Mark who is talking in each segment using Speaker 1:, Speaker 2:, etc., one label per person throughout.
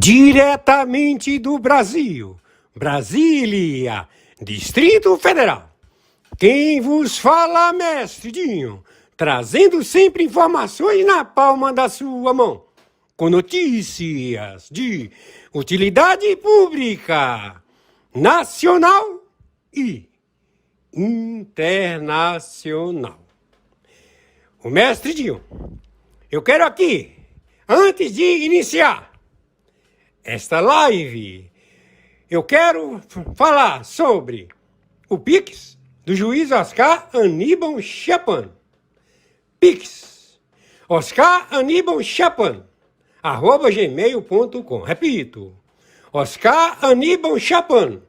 Speaker 1: Diretamente do Brasil, Brasília, Distrito Federal. Quem vos fala, mestre Dinho, trazendo sempre informações na palma da sua mão, com notícias de utilidade pública, nacional e internacional. O mestre Dinho, eu quero aqui, antes de iniciar esta live, eu quero falar sobre o Pix do juiz Oscar Aníbal Chapan. Pix, Oscar Aníbal Chapan, @gmail.com. Repito, Oscar Aníbal Chapan,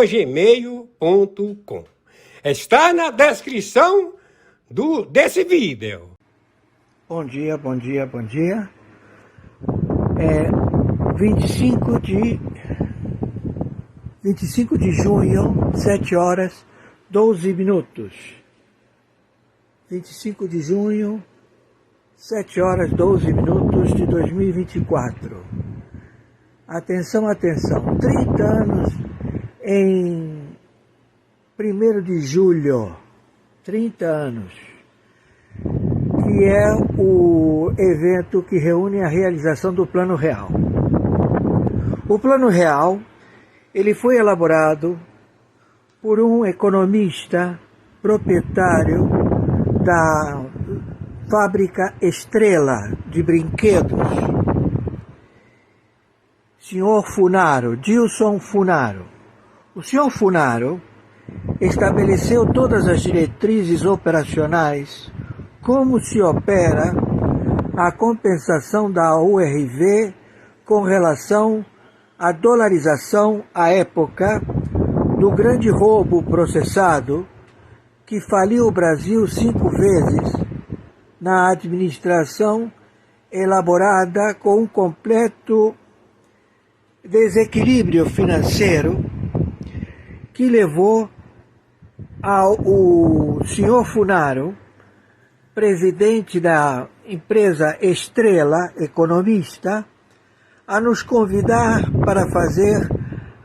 Speaker 1: @gmail.com. Está na descrição desse vídeo.
Speaker 2: Bom dia, bom dia, bom dia. 25 de junho, 7 horas, 12 minutos. 25 de junho, 7 horas, 12 minutos de 2024. Atenção, atenção. 30 anos em 1º de julho. 30 anos. Que é o evento que reúne a realização do Plano Real. O Plano Real, ele foi elaborado por um economista proprietário da fábrica Estrela de brinquedos, senhor Funaro, Dilson Funaro. O senhor Funaro estabeleceu todas as diretrizes operacionais, como se opera a compensação da URV com relação à dolarização à época do grande roubo processado que faliu o Brasil 5 vezes na administração elaborada com um completo desequilíbrio financeiro que levou o senhor Funaro, presidente da empresa Estrela, economista, a nos convidar para fazer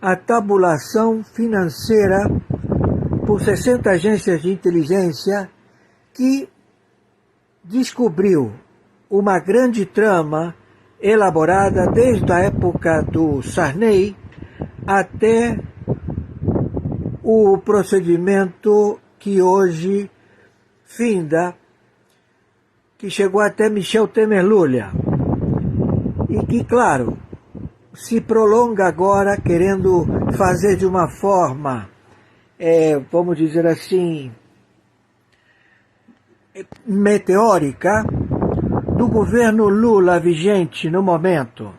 Speaker 2: a tabulação financeira por 60 agências de inteligência que descobriu uma grande trama elaborada desde a época do Sarney até o procedimento que hoje finda, que chegou até Michel Temer-Lulha, e que, claro, se prolonga agora querendo fazer de uma forma, vamos dizer assim, meteórica, do governo Lula vigente no momento,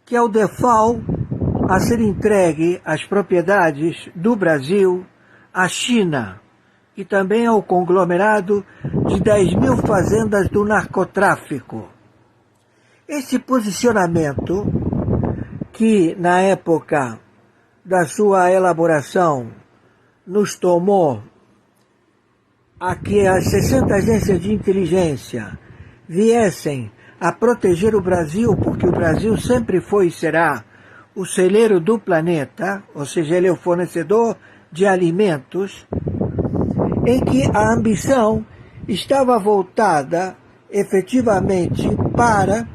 Speaker 2: que é o default a ser entregue as propriedades do Brasil à China, e também ao conglomerado de 10.000 fazendas do narcotráfico. Esse posicionamento, que na época da sua elaboração nos tomou a que as 60 agências de inteligência viessem a proteger o Brasil, porque o Brasil sempre foi e será o celeiro do planeta, ou seja, ele é o fornecedor de alimentos, em que a ambição estava voltada efetivamente para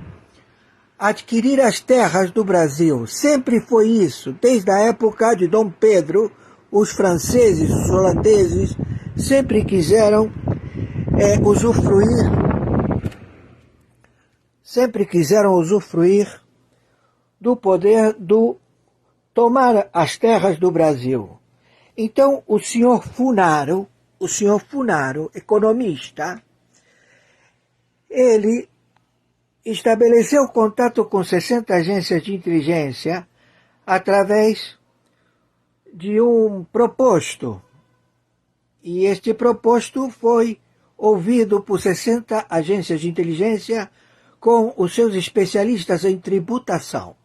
Speaker 2: adquirir as terras do Brasil. Sempre foi isso, desde a época de Dom Pedro, os franceses, os holandeses, sempre quiseram usufruir do poder do tomar as terras do Brasil. Então, o senhor Funaro, economista, ele estabeleceu contato com 60 agências de inteligência através de um proposto. E este proposto foi ouvido por 60 agências de inteligência com os seus especialistas em tributação.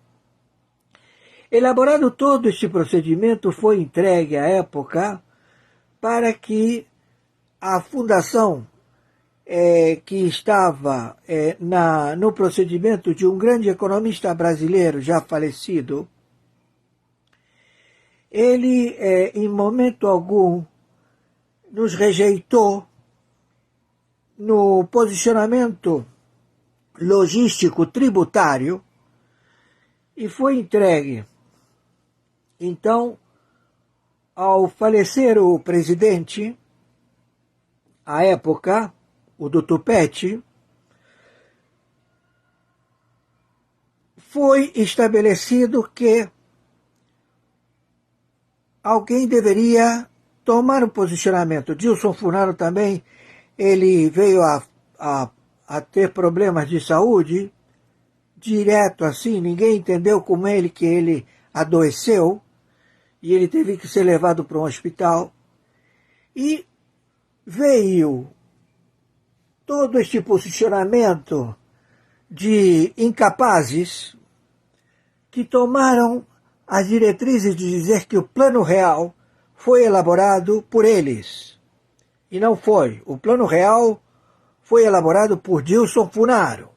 Speaker 2: Elaborado todo este procedimento, foi entregue à época para que a fundação que estava no procedimento de um grande economista brasileiro já falecido, ele, em momento algum, nos rejeitou no posicionamento logístico tributário e foi entregue. Então, ao falecer o presidente, à época, o do Tupete, foi estabelecido que alguém deveria tomar um posicionamento. Dilson Funaro também, ele veio a ter problemas de saúde, direto assim, ninguém entendeu como que ele adoeceu, e ele teve que ser levado para um hospital. E veio todo este posicionamento de incapazes que tomaram as diretrizes de dizer que o Plano Real foi elaborado por eles. E não foi. O Plano Real foi elaborado por Dilson Funaro,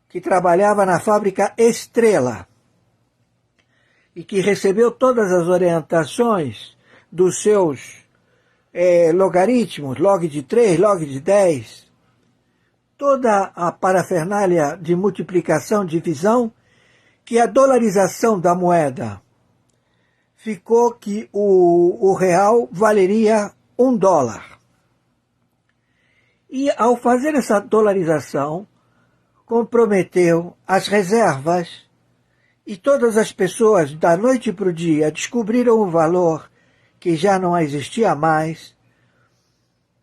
Speaker 2: que trabalhava na fábrica Estrela e que recebeu todas as orientações dos seus logaritmos, log de 3, log de 10, toda a parafernália de multiplicação, divisão, que a dolarização da moeda ficou que o real valeria $1. E ao fazer essa dolarização, comprometeu as reservas e todas as pessoas da noite para o dia descobriram um valor que já não existia mais,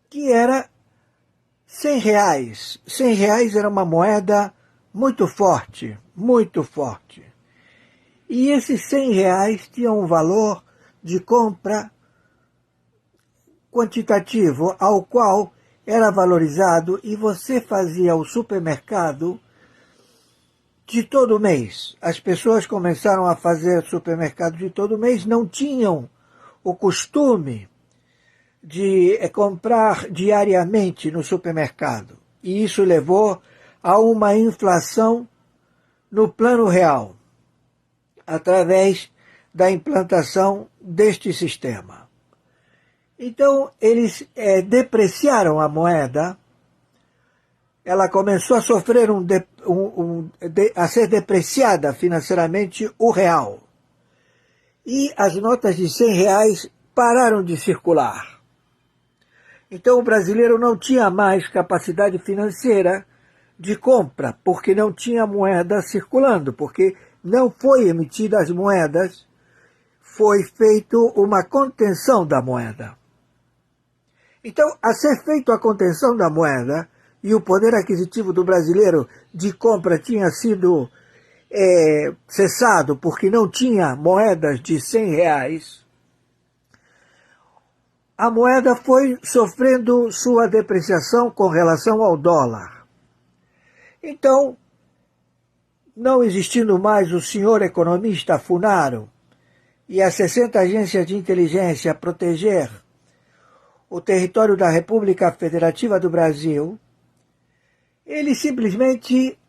Speaker 2: que era R$100. R$100 era uma moeda muito forte, muito forte. E esses R$100 tinham um valor de compra quantitativo, ao qual era valorizado, e você fazia o supermercado de todo mês. As pessoas começaram a fazer supermercado de todo mês, não tinham o costume de comprar diariamente no supermercado. E isso levou a uma inflação no Plano Real, através da implantação deste sistema. Então, eles depreciaram a moeda, ela começou a sofrer a ser depreciada financeiramente o real. E as notas de R$100 pararam de circular. Então o brasileiro não tinha mais capacidade financeira de compra, porque não tinha moeda circulando, porque não foi emitida as moedas, foi feito uma contenção da moeda. Então, a ser feito a contenção da moeda, e o poder aquisitivo do brasileiro de compra tinha sido cessado porque não tinha moedas de R$100, a moeda foi sofrendo sua depreciação com relação ao dólar. Então, não existindo mais o senhor economista Funaro e as 60 agências de inteligência a proteger o território da República Federativa do Brasil, eles simplesmente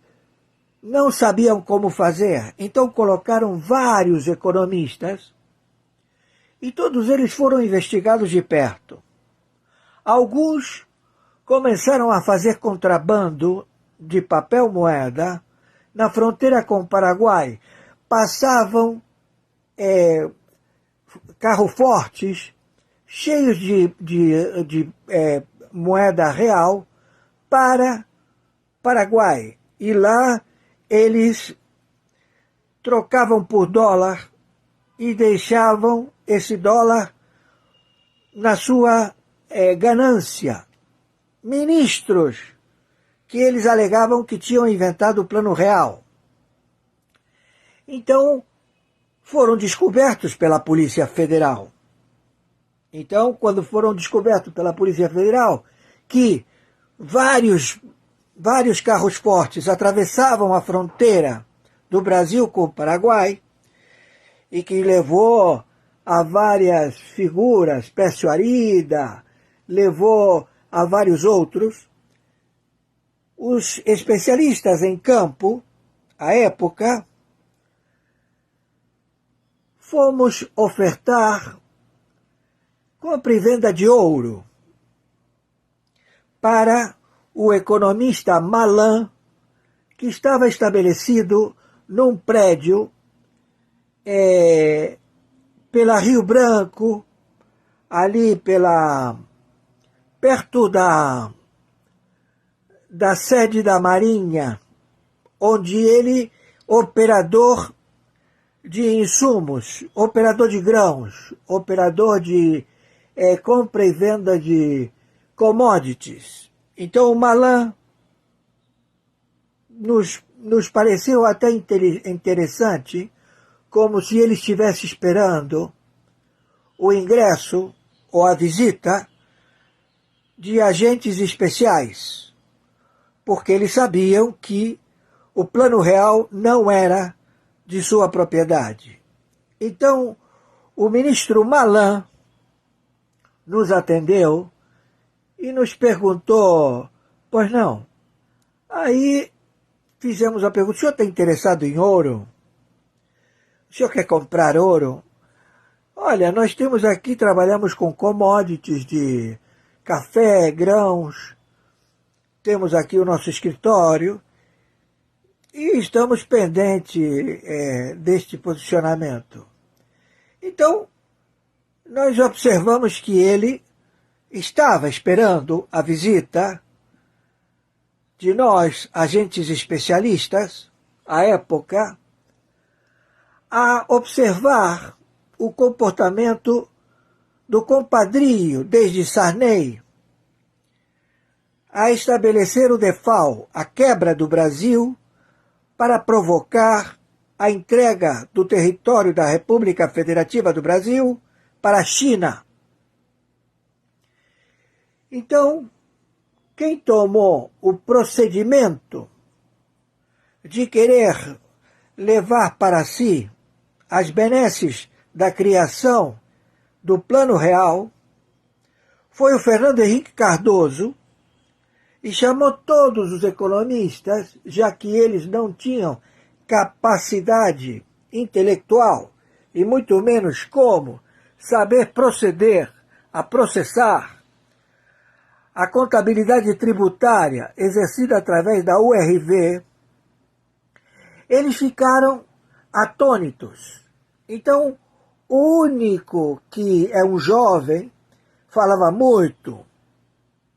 Speaker 2: não sabiam como fazer. Então colocaram vários economistas e todos eles foram investigados de perto. Alguns começaram a fazer contrabando de papel moeda na fronteira com o Paraguai. Passavam carros fortes cheios de moeda real para Paraguai. E lá eles trocavam por dólar e deixavam esse dólar na sua ganância. Ministros que eles alegavam que tinham inventado o Plano Real. Então, foram descobertos pela Polícia Federal. Então, quando foram descobertos pela Polícia Federal que vários carros fortes atravessavam a fronteira do Brasil com o Paraguai, e que levou a várias figuras, Pércio Arida, levou a vários outros, os especialistas em campo, à época, fomos ofertar compra e venda de ouro para o economista Malan, que estava estabelecido num prédio pela Rio Branco, ali perto da sede da Marinha, onde ele, operador de insumos, operador de grãos, operador de compra e venda de commodities. Então o Malan nos pareceu até interessante, como se ele estivesse esperando o ingresso ou a visita de agentes especiais, porque eles sabiam que o Plano Real não era de sua propriedade. Então, o ministro Malan nos atendeu e nos perguntou, pois não. Aí fizemos a pergunta, o senhor está interessado em ouro? O senhor quer comprar ouro? Olha, nós temos aqui, trabalhamos com commodities de café, grãos, temos aqui o nosso escritório e estamos pendentes deste posicionamento. Então, nós observamos que ele estava esperando a visita de nós, agentes especialistas, à época, a observar o comportamento do compadrio, desde Sarney, a estabelecer o default, a quebra do Brasil, para provocar a entrega do território da República Federativa do Brasil para a China. Então, quem tomou o procedimento de querer levar para si as benesses da criação do Plano Real foi o Fernando Henrique Cardoso, e chamou todos os economistas, já que eles não tinham capacidade intelectual e muito menos como saber proceder a processar a contabilidade tributária exercida através da URV, eles ficaram atônitos. Então, o único que é um jovem, falava muito,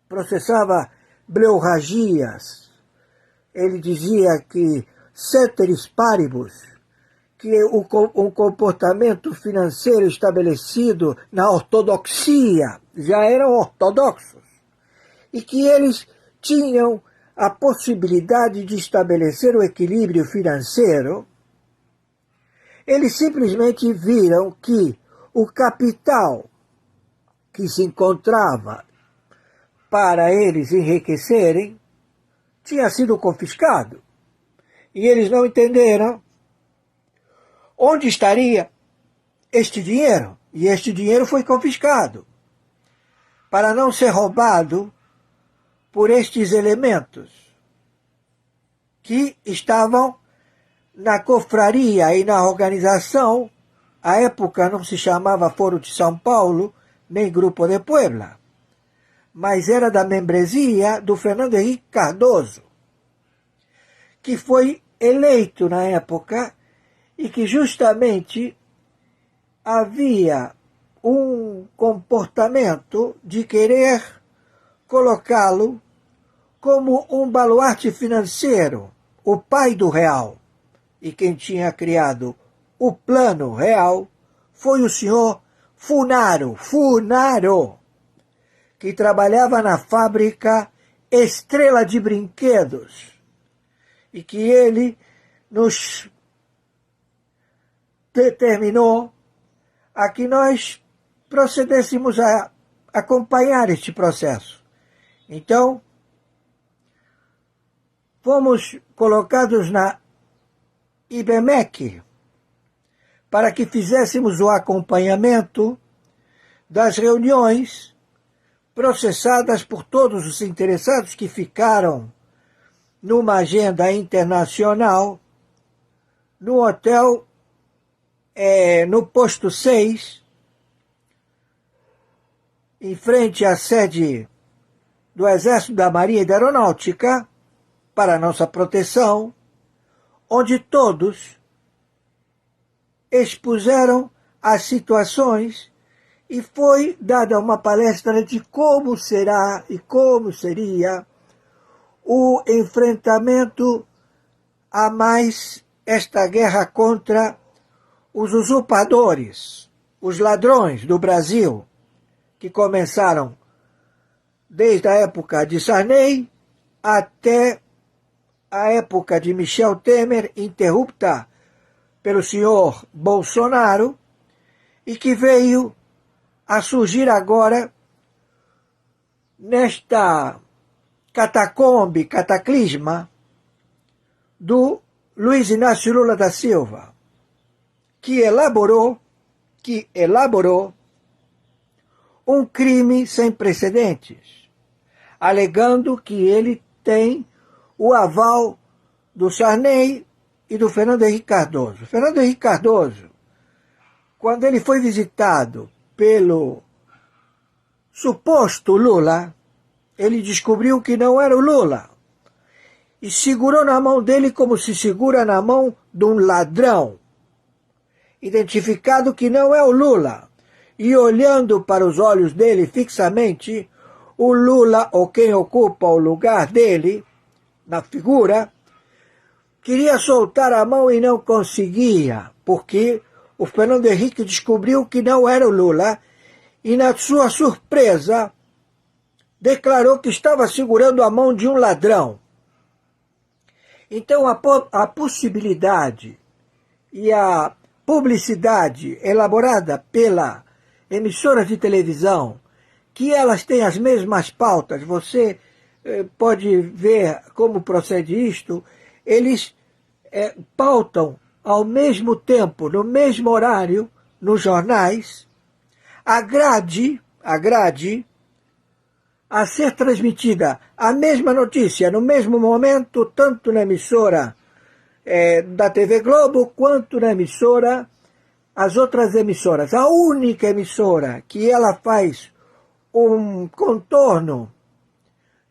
Speaker 2: processava bleorragias, ele dizia que ceteris paribus, que um comportamento financeiro estabelecido na ortodoxia, já eram ortodoxos, e que eles tinham a possibilidade de estabelecer o equilíbrio financeiro, eles simplesmente viram que o capital que se encontrava para eles enriquecerem tinha sido confiscado. E eles não entenderam onde estaria este dinheiro. E este dinheiro foi confiscado para não ser roubado por estes elementos que estavam na confraria e na organização. À época não se chamava Foro de São Paulo, nem Grupo de Puebla, mas era da membresia do Fernando Henrique Cardoso, que foi eleito na época e que justamente havia um comportamento de querer colocá-lo como um baluarte financeiro, o pai do real. E quem tinha criado o Plano Real foi o senhor Funaro, que trabalhava na fábrica Estrela de Brinquedos, e que ele nos determinou a que nós procedêssemos a acompanhar este processo. Então, fomos colocados na IBMEC para que fizéssemos o acompanhamento das reuniões processadas por todos os interessados que ficaram numa agenda internacional no hotel, no posto 6, em frente à sede do Exército, da Marinha e da Aeronáutica, para nossa proteção, onde todos expuseram as situações e foi dada uma palestra de como será e como seria o enfrentamento a mais esta guerra contra os usurpadores, os ladrões do Brasil, que começaram desde a época de Sarney até a época de Michel Temer, interrupta pelo senhor Bolsonaro, e que veio a surgir agora nesta cataclisma do Luiz Inácio Lula da Silva, que elaborou um crime sem precedentes, alegando que ele tem o aval do Sarney e do Fernando Henrique Cardoso. Fernando Henrique Cardoso, quando ele foi visitado pelo suposto Lula, ele descobriu que não era o Lula e segurou na mão dele como se segura na mão de um ladrão, identificado que não é o Lula, e olhando para os olhos dele fixamente, o Lula, ou quem ocupa o lugar dele, na figura, queria soltar a mão e não conseguia, porque o Fernando Henrique descobriu que não era o Lula e, na sua surpresa, declarou que estava segurando a mão de um ladrão. Então, a possibilidade e a publicidade elaborada pela emissora de televisão, que elas têm as mesmas pautas, você pode ver como procede isto, eles pautam ao mesmo tempo, no mesmo horário, nos jornais, a grade a ser transmitida a mesma notícia no mesmo momento, tanto na emissora da TV Globo, quanto na emissora, as outras emissoras. A única emissora que ela faz um contorno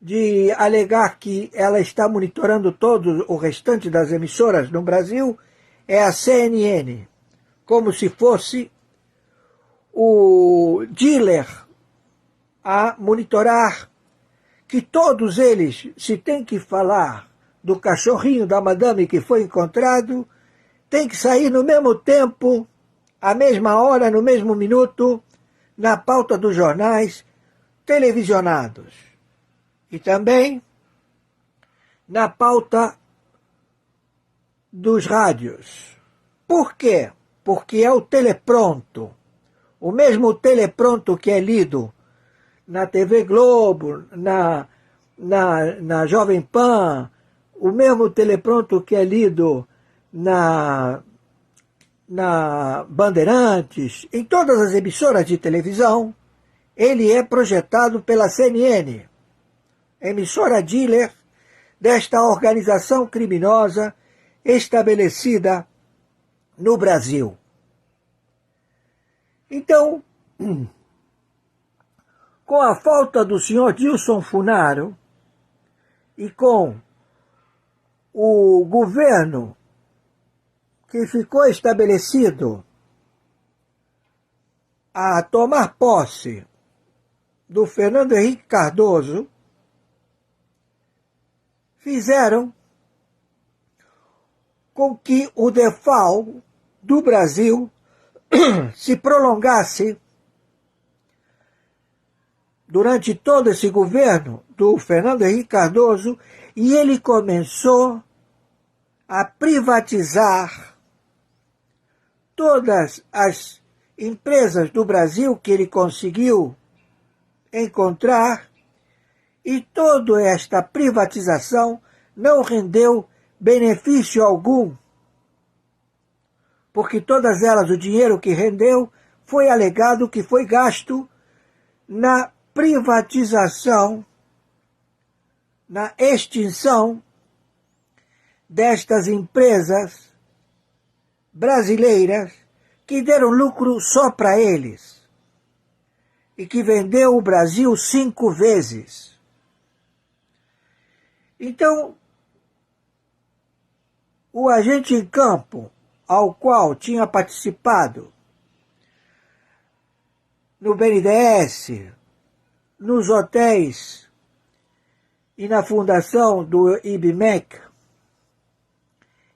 Speaker 2: de alegar que ela está monitorando todo o restante das emissoras no Brasil é a CNN, como se fosse o dealer a monitorar que todos eles, se tem que falar do cachorrinho da madame que foi encontrado, tem que sair no mesmo tempo, à mesma hora, no mesmo minuto, na pauta dos jornais televisionados. E também na pauta dos rádios. Por quê? Porque é o telepronto. O mesmo telepronto que é lido na TV Globo, na Jovem Pan, o mesmo telepronto que é lido na Bandeirantes, em todas as emissoras de televisão, ele é projetado pela CNN, emissora dealer desta organização criminosa estabelecida no Brasil. Então, com a falta do senhor Dilson Funaro e com o governo que ficou estabelecido a tomar posse do Fernando Henrique Cardoso, fizeram com que o default do Brasil se prolongasse durante todo esse governo do Fernando Henrique Cardoso, e ele começou a privatizar todas as empresas do Brasil que ele conseguiu encontrar, e toda esta privatização não rendeu benefício algum, porque todas elas, o dinheiro que rendeu, foi alegado que foi gasto na privatização, na extinção destas empresas brasileiras que deram lucro só para eles e que vendeu o Brasil 5 vezes. Então, o agente em campo, ao qual tinha participado no BNDES, nos hotéis e na fundação do IBMEC,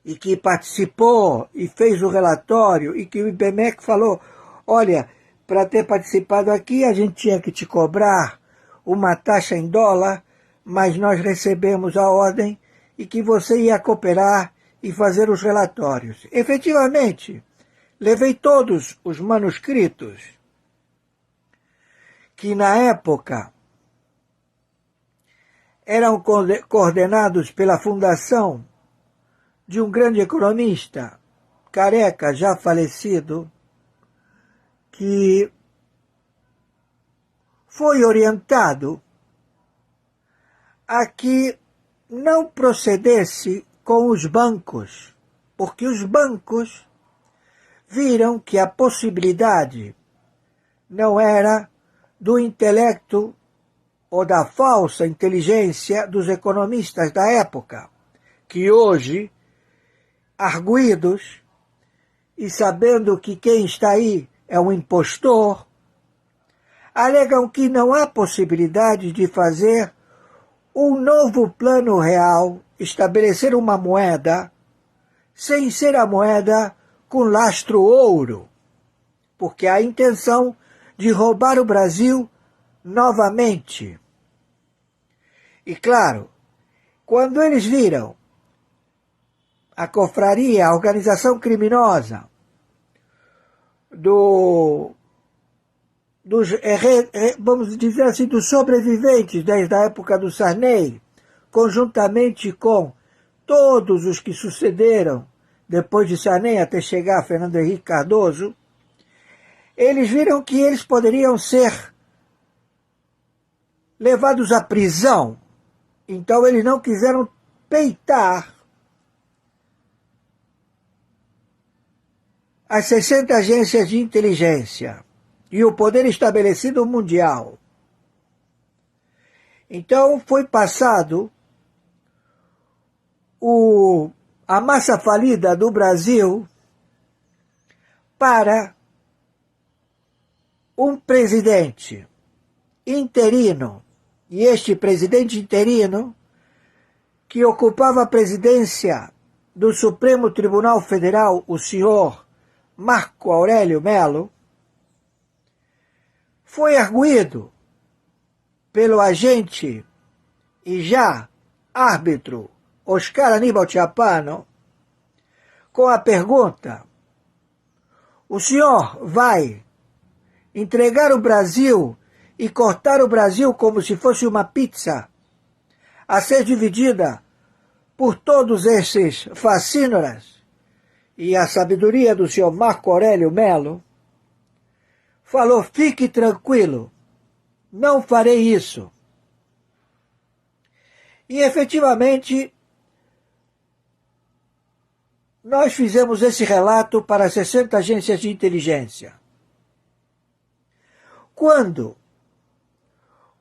Speaker 2: e que participou e fez o relatório, e que o IBMEC falou, olha, para ter participado aqui a gente tinha que te cobrar uma taxa em dólar, mas nós recebemos a ordem e que você ia cooperar e fazer os relatórios. Efetivamente, levei todos os manuscritos que na época eram coordenados pela fundação de um grande economista, careca, já falecido, que foi orientado a que não procedesse com os bancos, porque os bancos viram que a possibilidade não era do intelecto ou da falsa inteligência dos economistas da época, que hoje, arguidos e sabendo que quem está aí é um impostor, alegam que não há possibilidade de fazer um novo plano real, estabelecer uma moeda, sem ser a moeda com lastro ouro, porque há a intenção de roubar o Brasil novamente. E claro, quando eles viram a confraria, a organização criminosa vamos dizer assim, dos sobreviventes desde a época do Sarney, conjuntamente com todos os que sucederam depois de Sarney até chegar a Fernando Henrique Cardoso, eles viram que eles poderiam ser levados à prisão. Então eles não quiseram peitar as 60 agências de inteligência e o poder estabelecido mundial. Então foi passado a massa falida do Brasil para um presidente interino, e este presidente interino, que ocupava a presidência do Supremo Tribunal Federal, o senhor Marco Aurélio Melo, foi arguido pelo agente e já árbitro Oscar Aníbal Chiappano com a pergunta: o senhor vai entregar o Brasil e cortar o Brasil como se fosse uma pizza a ser dividida por todos esses facínoras? E a sabedoria do senhor Marco Aurélio Melo falou: fique tranquilo, não farei isso. E efetivamente nós fizemos esse relato para 60 agências de inteligência. Quando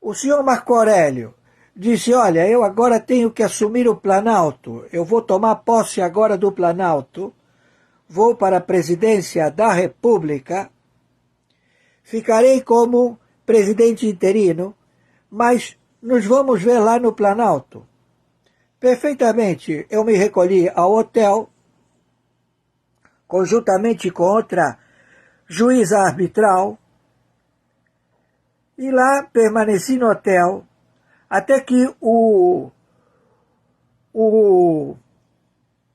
Speaker 2: o senhor Marco Aurélio disse: olha, eu agora tenho que assumir o Planalto, eu vou tomar posse agora do Planalto, vou para a presidência da República, ficarei como presidente interino, mas nos vamos ver lá no Planalto. Perfeitamente, eu me recolhi ao hotel, conjuntamente com outra juíza arbitral, e lá permaneci no hotel até que o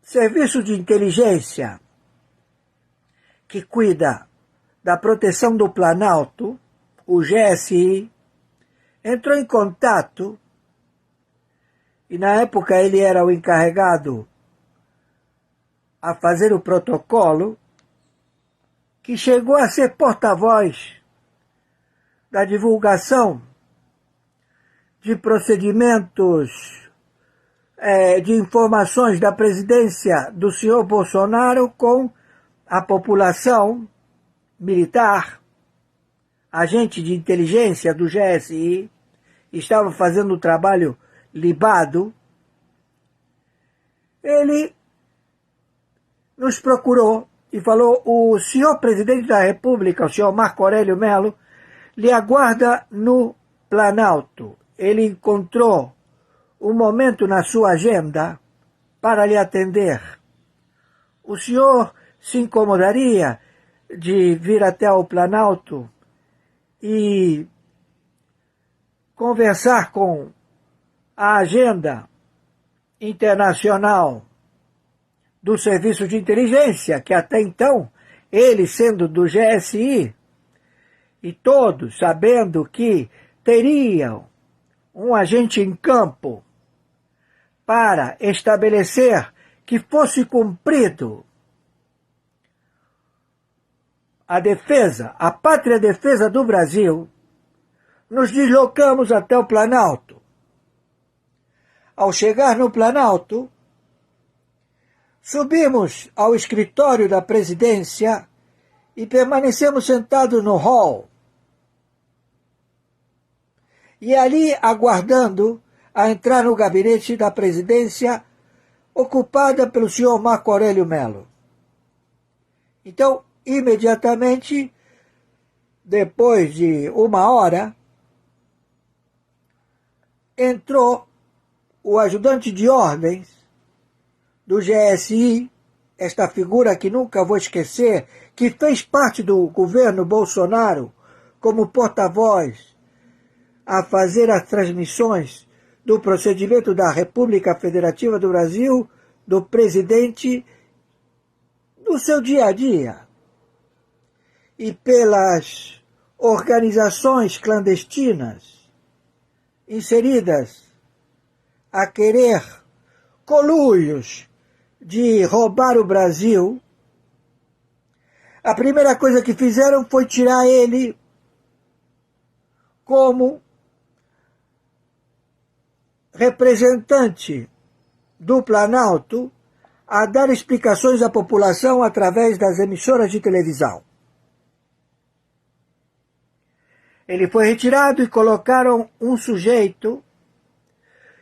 Speaker 2: serviço de inteligência que cuida da proteção do Planalto, o GSI, entrou em contato, e na época ele era o encarregado a fazer o protocolo, que chegou a ser porta-voz da divulgação de procedimentos, de informações da presidência do senhor Bolsonaro com a população militar, agente de inteligência do GSI, estava fazendo um trabalho libado. Ele nos procurou e falou: o senhor presidente da República, o senhor Marco Aurélio Melo, lhe aguarda no Planalto. Ele encontrou um momento na sua agenda para lhe atender. O senhor se incomodaria de vir até o Planalto e conversar com a agenda internacional do Serviço de Inteligência, que até então, ele sendo do GSI, e todos sabendo que teriam um agente em campo para estabelecer que fosse cumprido a defesa, a pátria defesa do Brasil, nos deslocamos até o Planalto. Ao chegar no Planalto, subimos ao escritório da presidência e permanecemos sentados no hall. E ali aguardando a entrar no gabinete da presidência ocupada pelo senhor Marco Aurélio Melo. Então, imediatamente, depois de uma hora, entrou o ajudante de ordens do GSI, esta figura que nunca vou esquecer, que fez parte do governo Bolsonaro como porta-voz a fazer as transmissões do procedimento da República Federativa do Brasil, do presidente, no seu dia a dia. E pelas organizações clandestinas inseridas a querer conluios de roubar o Brasil, a primeira coisa que fizeram foi tirar ele como representante do Planalto a dar explicações à população através das emissoras de televisão. Ele foi retirado e colocaram um sujeito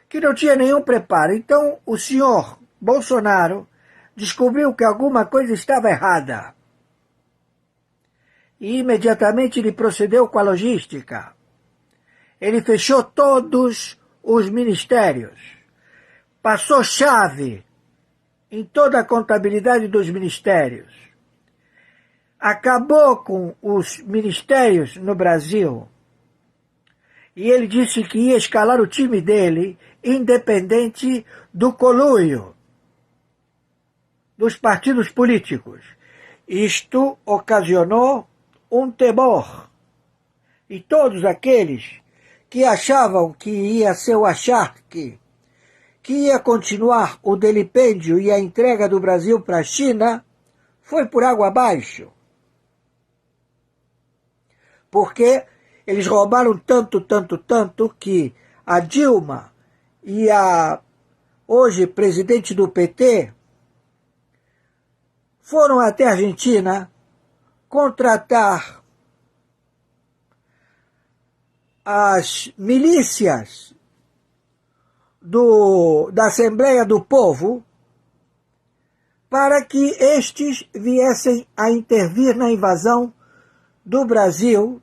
Speaker 2: que não tinha nenhum preparo. Então o senhor Bolsonaro descobriu que alguma coisa estava errada. E imediatamente ele procedeu com a logística. Ele fechou todos os ministérios. Passou chave em toda a contabilidade dos ministérios. Acabou com os ministérios no Brasil. E ele disse que ia escalar o time dele, independente do conluio dos partidos políticos. Isto ocasionou um temor. E todos aqueles que achavam que ia ser o acharque, que ia continuar o delipêndio e a entrega do Brasil para a China, foi por água abaixo. Porque eles roubaram tanto que a Dilma e a hoje presidente do PT foram até a Argentina contratar as milícias da Assembleia do Povo para que estes viessem a intervir na invasão do Brasil.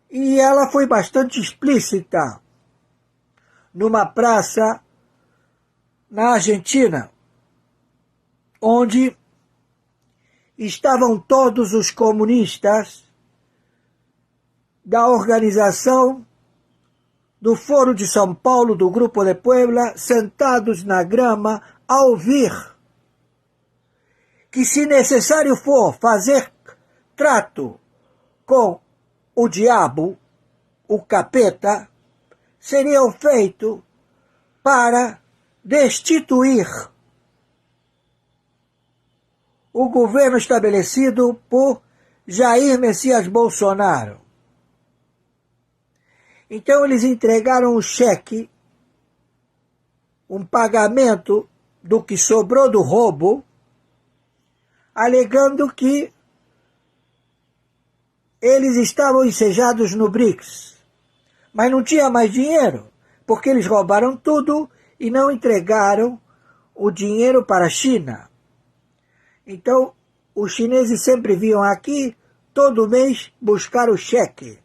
Speaker 2: E ela foi bastante explícita numa praça na Argentina, onde estavam todos os comunistas da organização do Foro de São Paulo, do Grupo de Puebla, sentados na grama a ouvir que, se necessário for fazer trato com o diabo, o capeta, seriam feitos para destituir o governo estabelecido por Jair Messias Bolsonaro. Então eles entregaram um cheque, um pagamento do que sobrou do roubo, alegando que eles estavam ensejados no BRICS, mas não tinha mais dinheiro, porque eles roubaram tudo e não entregaram o dinheiro para a China. Então, os chineses sempre vinham aqui, todo mês, buscar o cheque,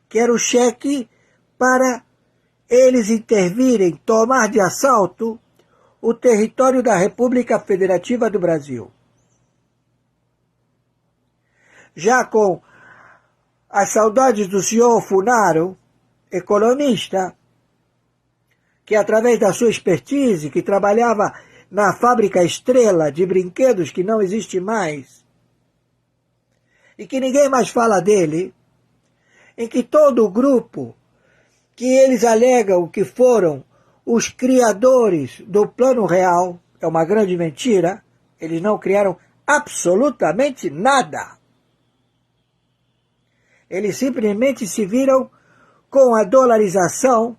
Speaker 2: que era o cheque para eles intervirem, tomar de assalto o território da República Federativa do Brasil. Já com as saudades do senhor Funaro, economista, que através da sua expertise, que trabalhava na fábrica Estrela de brinquedos que não existe mais, e que ninguém mais fala dele, em que todo o grupo que eles alegam que foram os criadores do Plano Real, é uma grande mentira, eles não criaram absolutamente nada. Eles simplesmente se viram com a dolarização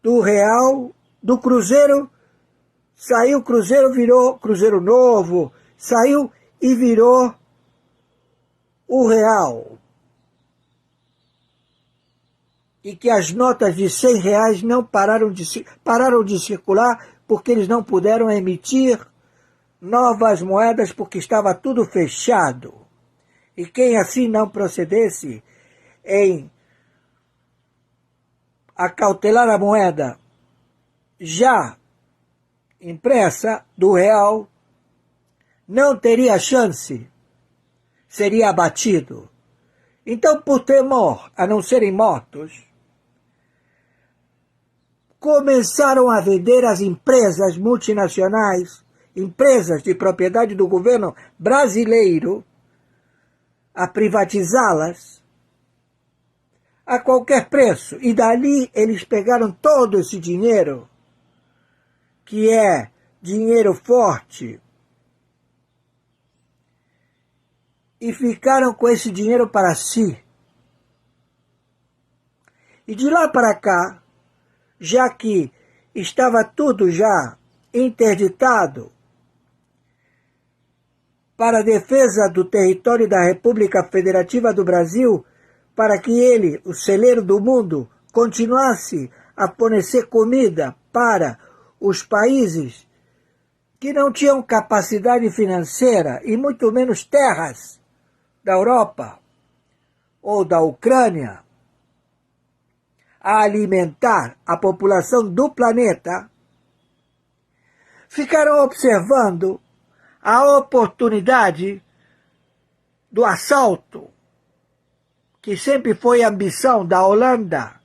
Speaker 2: do real, do cruzeiro, saiu o cruzeiro, virou cruzeiro novo, saiu e virou o real. E que as notas de R$100 não pararam de circular porque eles não puderam emitir novas moedas porque estava tudo fechado. E quem assim não procedesse em acautelar a moeda já impressa do real, não teria chance, seria abatido. Então, por temor a não serem mortos, começaram a vender as empresas multinacionais, empresas de propriedade do governo brasileiro, a privatizá-las a qualquer preço. E dali eles pegaram todo esse dinheiro, que é dinheiro forte, e ficaram com esse dinheiro para si. E de lá para cá, já que estava tudo já interditado para a defesa do território da República Federativa do Brasil, para que ele, o celeiro do mundo, continuasse a fornecer comida para os países que não tinham capacidade financeira e muito menos terras da Europa ou da Ucrânia, a alimentar a população do planeta, ficaram observando a oportunidade do assalto, que sempre foi a ambição da Holanda,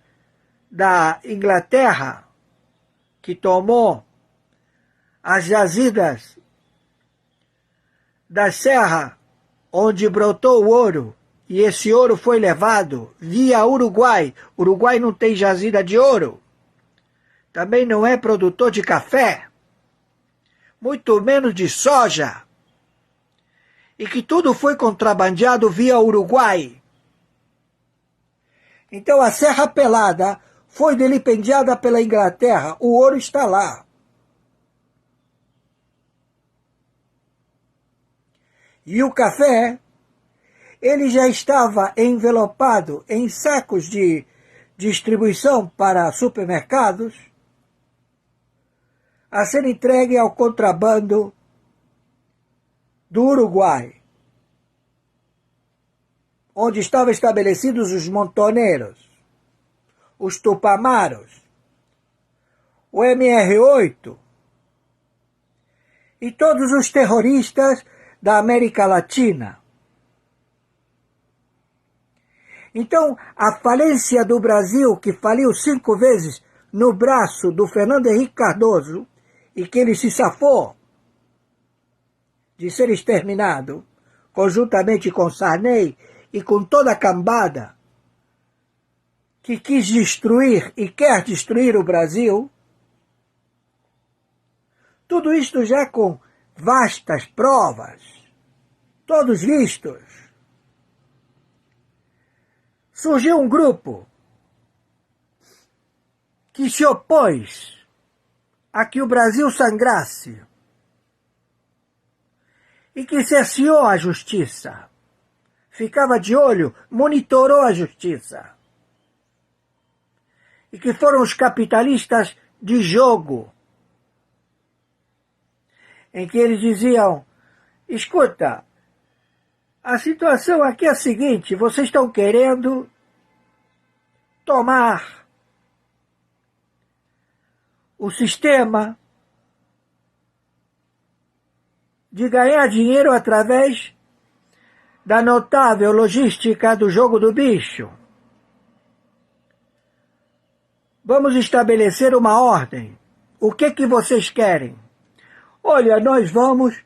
Speaker 2: da Inglaterra, que tomou as jazidas da serra onde brotou o ouro, e esse ouro foi levado via Uruguai. Uruguai não tem jazida de ouro, também não é produtor de café, muito menos de soja, e que tudo foi contrabandeado via Uruguai. Então a Serra Pelada foi vilipendiada pela Inglaterra, o ouro está lá. E o café, ele já estava envelopado em sacos de distribuição para supermercados, a ser entregue ao contrabando do Uruguai, onde estavam estabelecidos os montoneiros, os tupamaros, o MR8 e todos os terroristas da América Latina. Então, a falência do Brasil, que faliu 5 vezes no braço do Fernando Henrique Cardoso, e que ele se safou de ser exterminado, conjuntamente com Sarney e com toda a cambada que quis destruir e quer destruir o Brasil, tudo isto já com vastas provas, todos vistos. Surgiu um grupo que se opôs a que o Brasil sangrasse e que cerceou a justiça, ficava de olho, monitorou a justiça, e que foram os capitalistas de jogo, em que eles diziam: escuta, a situação aqui é a seguinte, vocês estão querendo tomar o sistema de ganhar dinheiro através da notável logística do jogo do bicho. Vamos estabelecer uma ordem. O que vocês querem? Olha, nós vamos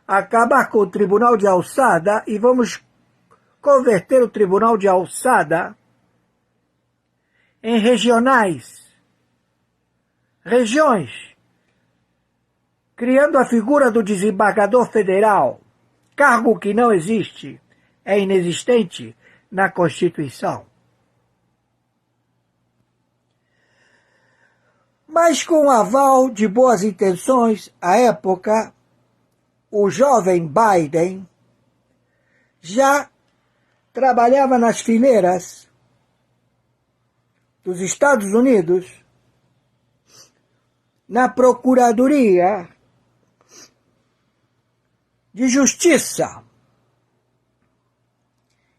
Speaker 2: acabar com o Tribunal de Alçada e vamos converter o Tribunal de Alçada em regionais, regiões, criando a figura do desembargador federal, cargo que não existe, é inexistente na Constituição. Mas com o aval de boas intenções, à época, o jovem Biden já trabalhava nas fileiras dos Estados Unidos, na Procuradoria de Justiça.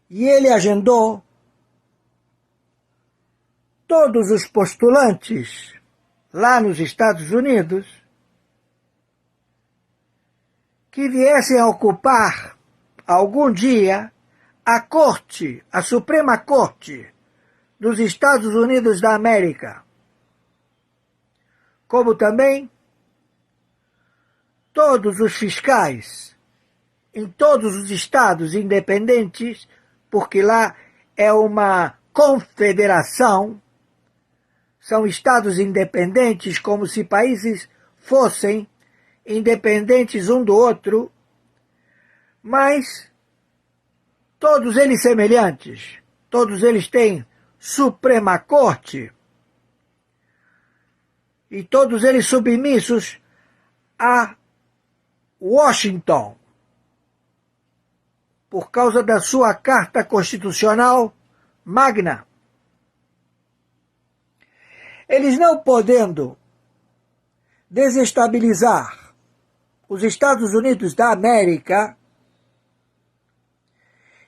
Speaker 2: E ele agendou todos os postulantes lá nos Estados Unidos que viessem a ocupar algum dia a Corte, a Suprema Corte dos Estados Unidos da América, como também todos os fiscais em todos os estados independentes, porque lá é uma confederação, são estados independentes, como se países fossem independentes um do outro, mas todos eles semelhantes, todos eles têm Suprema Corte e todos eles submissos a Washington, por causa da sua Carta Constitucional Magna. Eles não podendo desestabilizar os Estados Unidos da América,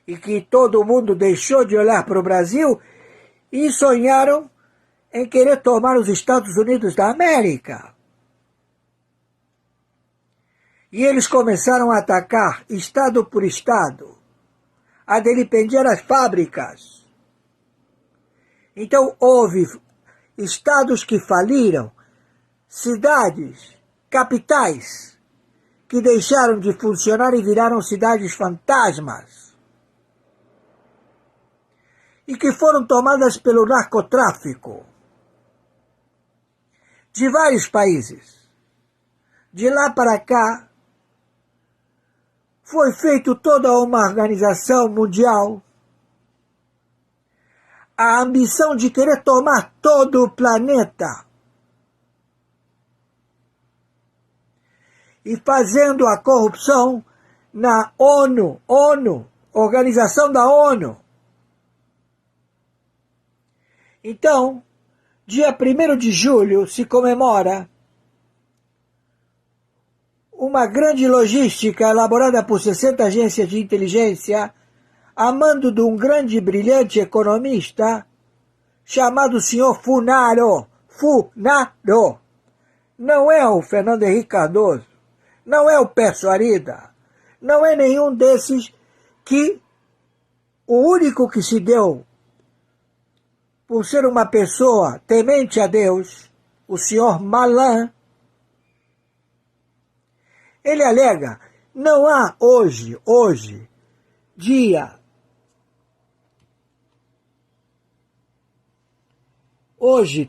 Speaker 2: e que todo mundo deixou de olhar para o Brasil e sonharam em querer tomar os Estados Unidos da América. E eles começaram a atacar estado por estado, a delipendiar as fábricas. Então houve estados que faliram, cidades, capitais, que deixaram de funcionar e viraram cidades fantasmas, e que foram tomadas pelo narcotráfico de vários países. De lá para cá, foi feita toda uma organização mundial, a ambição de querer tomar todo o planeta, e fazendo a corrupção na ONU, Organização da ONU. Então, dia 1º de julho se comemora uma grande logística elaborada por 60 agências de inteligência, a mando de um grande e brilhante economista chamado senhor Funaro. Funaro. Não é o Fernando Henrique Cardoso, não é o Pércio Arida, não é nenhum desses que o único que se deu por ser uma pessoa temente a Deus, o senhor Malan, ele alega, não há hoje,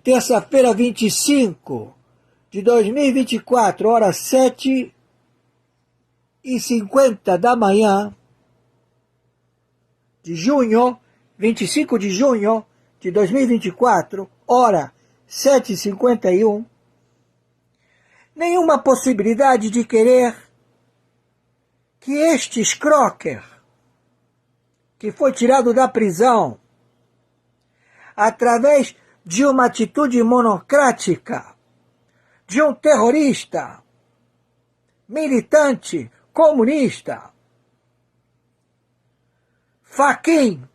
Speaker 2: terça-feira 25 de 2024, horas 7h50 da manhã, de junho, 25 de junho de 2024, hora 751, nenhuma possibilidade de querer que este Crocker, que foi tirado da prisão através de uma atitude monocrática, de um terrorista, militante, comunista, Fachin,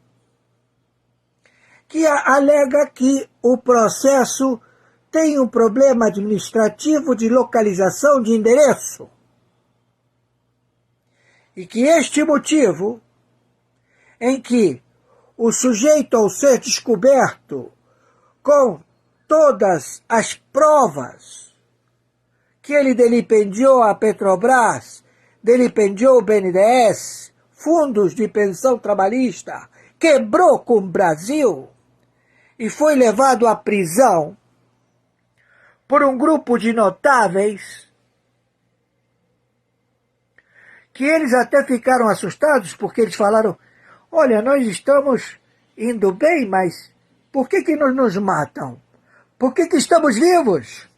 Speaker 2: que alega que o processo tem um problema administrativo de localização de endereço e que este motivo em que o sujeito, ao ser descoberto com todas as provas que ele delipendiou a Petrobras, delipendiou o BNDES, fundos de pensão trabalhista, quebrou com o Brasil e foi levado à prisão por um grupo de notáveis que eles até ficaram assustados porque eles falaram: olha, nós estamos indo bem, mas por que nos matam? Por que estamos vivos?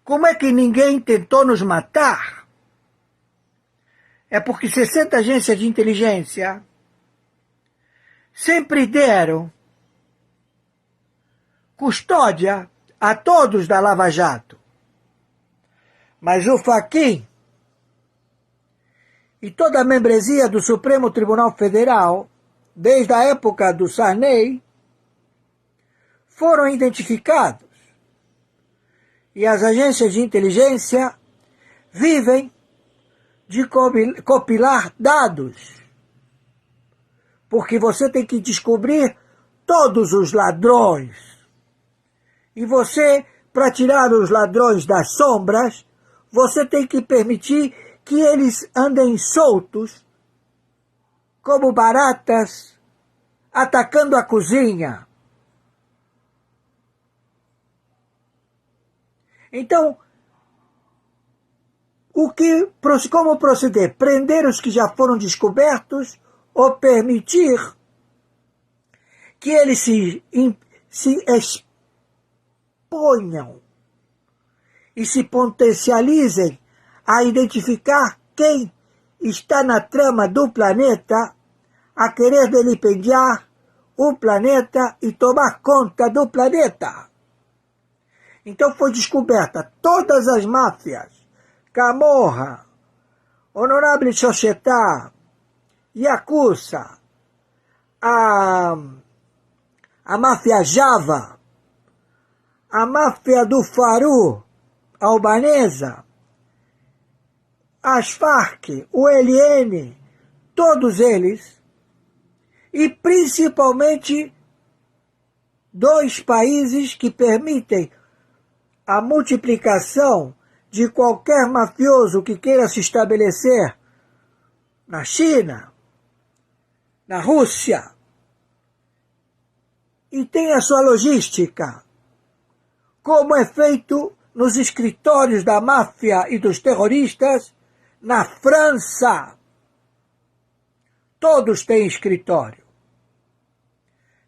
Speaker 2: Como é que ninguém tentou nos matar? É porque 60 agências de inteligência sempre deram custódia a todos da Lava Jato. Mas o Fachin e toda a membresia do Supremo Tribunal Federal, desde a época do Sarney, foram identificados. E as agências de inteligência vivem de compilar dados. Porque você tem que descobrir todos os ladrões. E você, para tirar os ladrões das sombras, você tem que permitir que eles andem soltos, como baratas, atacando a cozinha. Então, como proceder? Prender os que já foram descobertos ou permitir que eles se exponham e se potencializem a identificar quem está na trama do planeta a querer delipendiar o planeta e tomar conta do planeta. Então foi descoberta todas as máfias, Camorra, Honorable Società, Yakuza, a máfia Java, a máfia do Faru, albanesa, as Farc, o ELN, todos eles, e principalmente 2 países que permitem a multiplicação de qualquer mafioso que queira se estabelecer na China, na Rússia, e tem a sua logística, como é feito nos escritórios da máfia e dos terroristas na França. Todos têm escritório.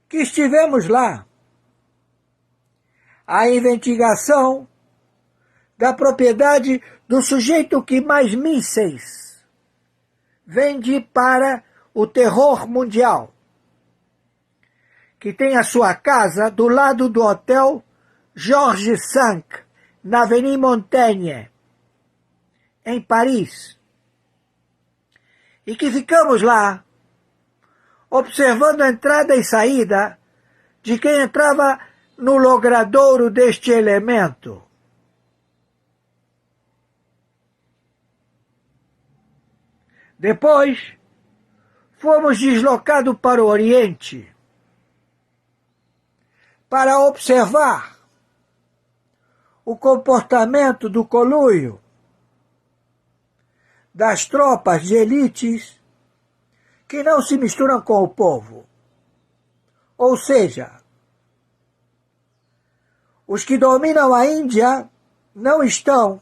Speaker 2: Que estivemos lá. A investigação da propriedade do sujeito que mais mísseis vende para o terror mundial, que tem a sua casa do lado do hotel Georges V, na Avenue Montaigne, em Paris. E que ficamos lá, observando a entrada e saída de quem entrava no logradouro deste elemento. Depois, fomos deslocados para o Oriente para observar o comportamento do conluio das tropas de elites que não se misturam com o povo. Ou seja, os que dominam a Índia não estão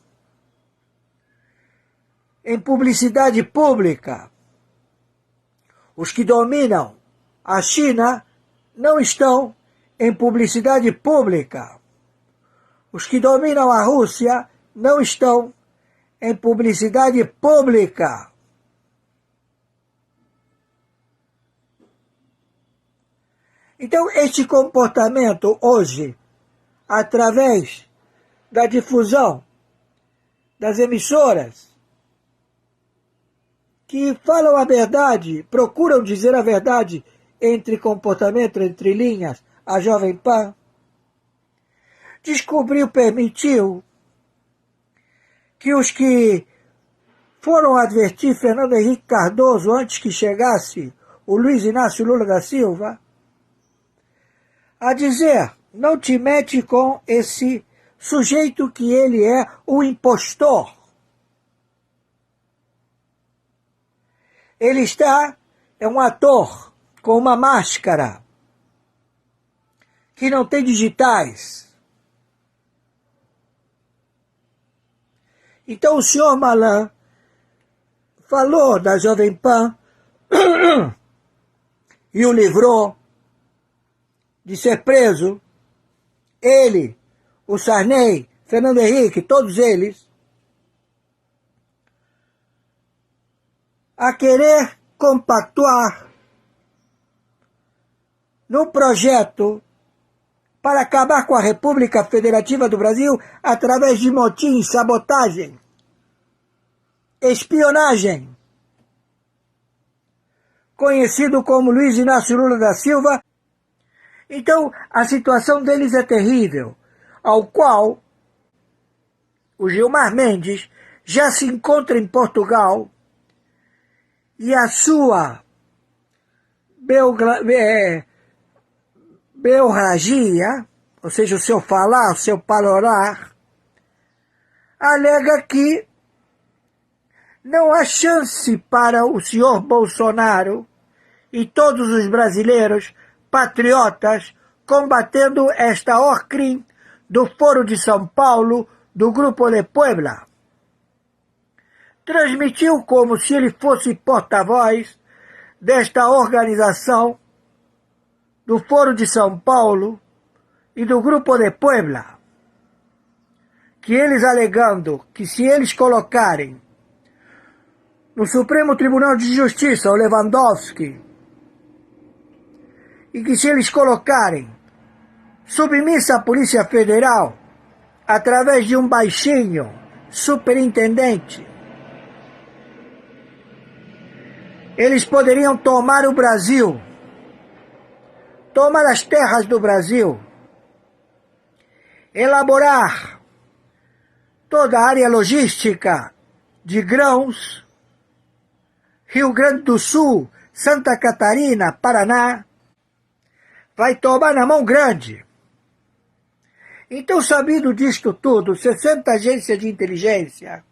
Speaker 2: em publicidade pública. Os que dominam a China não estão em publicidade pública. Os que dominam a Rússia não estão em publicidade pública. Então, este comportamento hoje, através da difusão das emissoras, que falam a verdade, procuram dizer a verdade entre comportamento, entre linhas, a Jovem Pan, permitiu que os que foram advertir Fernando Henrique Cardoso antes que chegasse o Luiz Inácio Lula da Silva, a dizer, não te mete com esse sujeito que ele é o impostor. Ele é um ator com uma máscara que não tem digitais. Então o senhor Malan falou da Jovem Pan e o livrou de ser preso. Ele, o Sarney, Fernando Henrique, todos eles, a querer compactuar num projeto para acabar com a República Federativa do Brasil através de motins, sabotagem, espionagem, conhecido como Luiz Inácio Lula da Silva. Então, a situação deles é terrível, ao qual o Gilmar Mendes já se encontra em Portugal e a sua beorragia, ou seja, o seu falar, o seu palorar, alega que não há chance para o senhor Bolsonaro e todos os brasileiros patriotas combatendo esta OCRIM do Foro de São Paulo, do Grupo de Puebla. Transmitiu como se ele fosse porta-voz desta organização do Foro de São Paulo e do Grupo de Puebla, que eles alegando que se eles colocarem no Supremo Tribunal de Justiça o Lewandowski, e que se eles colocarem submissa à Polícia Federal através de um baixinho superintendente, eles poderiam tomar o Brasil, tomar as terras do Brasil, elaborar toda a área logística de grãos, Rio Grande do Sul, Santa Catarina, Paraná, vai tomar na mão grande. Então, sabido disto tudo, 60 agências de inteligência,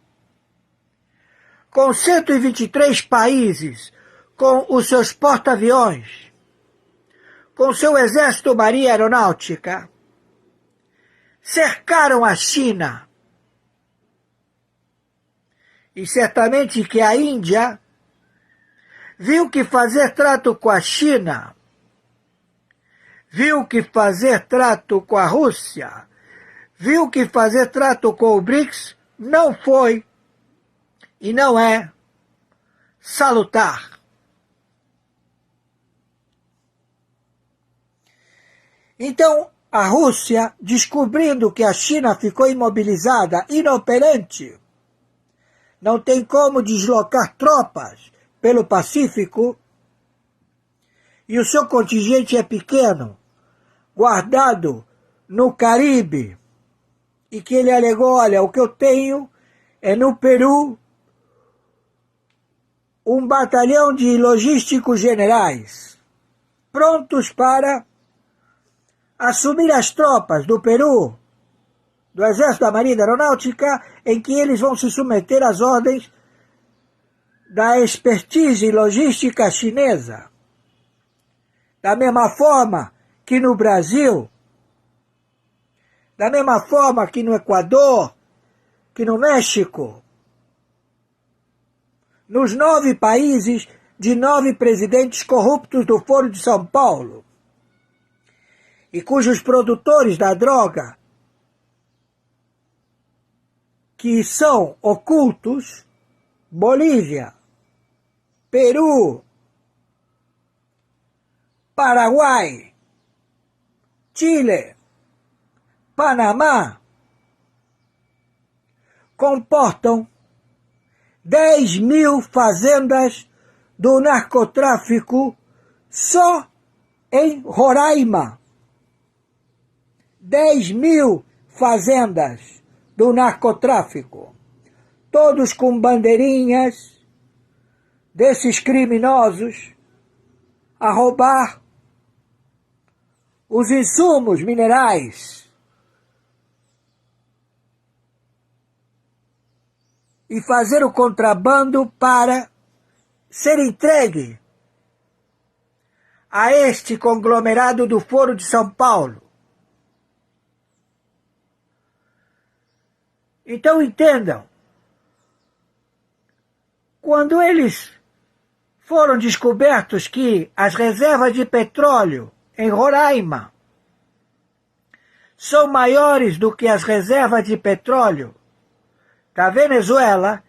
Speaker 2: com 123 países, com os seus porta-aviões, com seu exército marinha aeronáutica, cercaram a China. E certamente que a Índia viu que fazer trato com a China, viu que fazer trato com a Rússia, viu que fazer trato com o BRICS não foi e não é salutar. Então, a Rússia, descobrindo que a China ficou imobilizada, inoperante, não tem como deslocar tropas pelo Pacífico, e o seu contingente é pequeno, guardado no Caribe, e que ele alegou, olha, o que eu tenho é no Peru um batalhão de logísticos generais, prontos para assumir as tropas do Peru, do Exército da Marinha da Aeronáutica, em que eles vão se submeter às ordens da expertise logística chinesa. Da mesma forma que no Brasil, da mesma forma que no Equador, que no México, nos 9 países de 9 presidentes corruptos do Foro de São Paulo. e cujos produtores da droga, que são ocultos, Bolívia, Peru, Paraguai, Chile, Panamá, comportam 10.000 fazendas do narcotráfico só em Roraima. 10.000 fazendas do narcotráfico, todos com bandeirinhas desses criminosos a roubar os insumos minerais e fazer o contrabando para ser entregue a este conglomerado do Foro de São Paulo. Então entendam, quando eles foram descobertos que as reservas de petróleo em Roraima são maiores do que as reservas de petróleo da Venezuela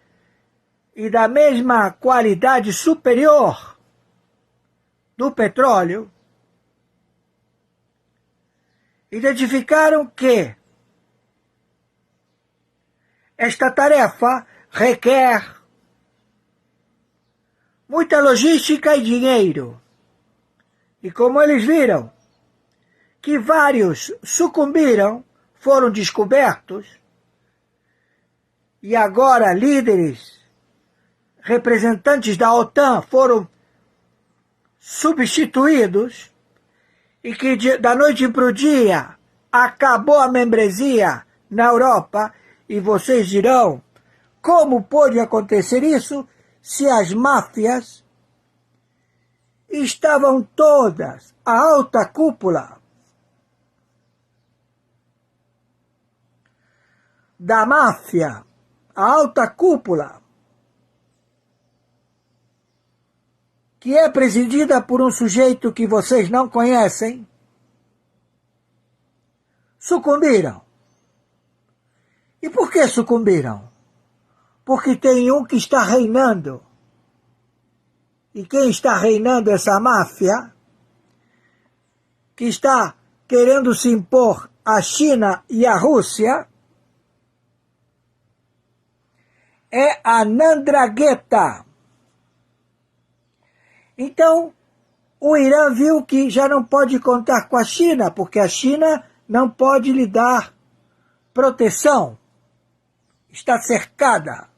Speaker 2: e da mesma qualidade superior do petróleo, identificaram que esta tarefa requer muita logística e dinheiro. E como eles viram que vários sucumbiram, foram descobertos, e agora líderes, representantes da OTAN foram substituídos, e que da noite para o dia acabou a membresia na Europa, e vocês dirão, como pôde acontecer isso se as máfias estavam todas, a alta cúpula da máfia, a alta cúpula, que é presidida por um sujeito que vocês não conhecem, sucumbiram. E por que sucumbiram? Porque tem um que está reinando. E quem está reinando essa máfia, que está querendo se impor à China e à Rússia, é a Nandragueta. Então, o Irã viu que já não pode contar com a China, porque a China não pode lhe dar proteção. Está cercada.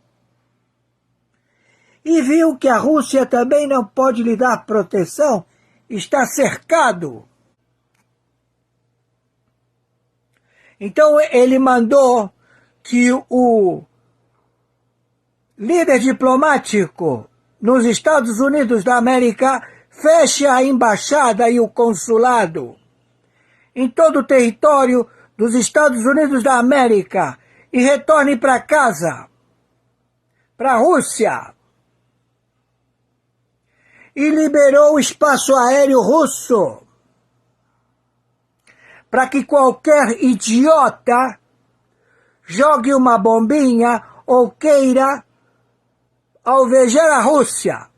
Speaker 2: E viu que a Rússia também não pode lhe dar proteção, está cercado. Então ele mandou que o líder diplomático nos Estados Unidos da América feche a embaixada e o consulado em todo o território dos Estados Unidos da América e retorne para casa, para a Rússia. E liberou o espaço aéreo russo para que qualquer idiota jogue uma bombinha ou queira alvejar a Rússia.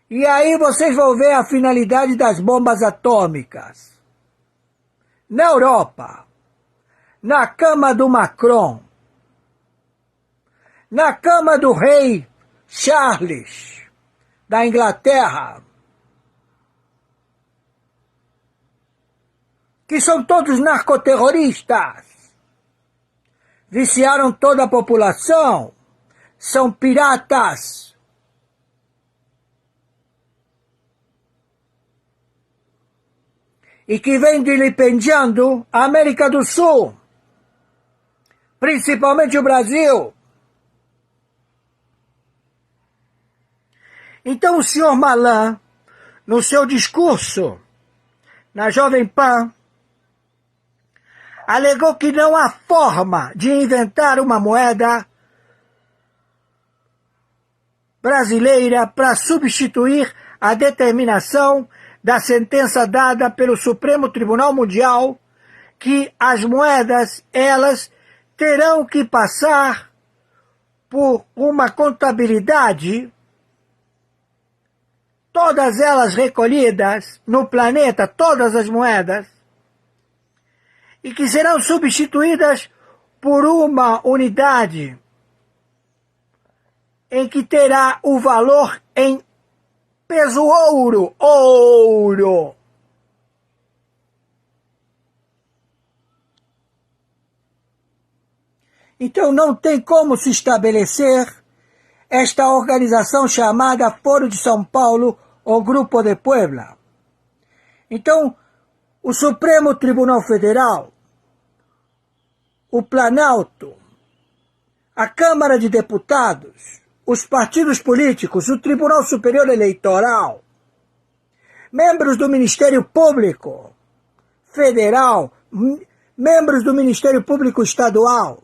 Speaker 2: E aí vocês vão ver a finalidade das bombas atômicas. Na Europa, na cama do Macron, na cama do rei Charles, da Inglaterra, que são todos narcoterroristas, viciaram toda a população, são piratas. E que vem vilipendiando a América do Sul, principalmente o Brasil. Então o senhor Malan, no seu discurso na Jovem Pan, alegou que não há forma de inventar uma moeda brasileira para substituir a determinação da sentença dada pelo Supremo Tribunal Mundial, que as moedas, elas terão que passar por uma contabilidade, todas elas recolhidas no planeta, todas as moedas, e que serão substituídas por uma unidade em que terá o valor em peso ouro, ouro. Então não tem como se estabelecer esta organização chamada Foro de São Paulo ou Grupo de Puebla. Então, o Supremo Tribunal Federal, o Planalto, a Câmara de Deputados, os partidos políticos, o Tribunal Superior Eleitoral, membros do Ministério Público Federal, membros do Ministério Público Estadual,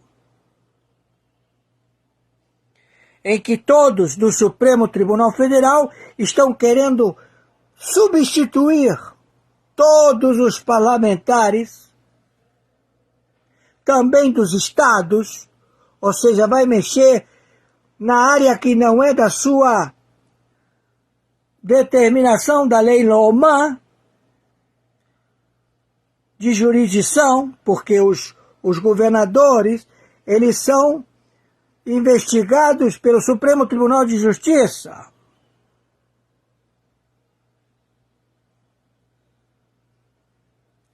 Speaker 2: em que todos do Supremo Tribunal Federal estão querendo substituir todos os parlamentares, também dos estados, ou seja, vai mexer na área que não é da sua determinação da lei Lomã, de jurisdição, porque os governadores, eles são investigados pelo Supremo Tribunal de Justiça.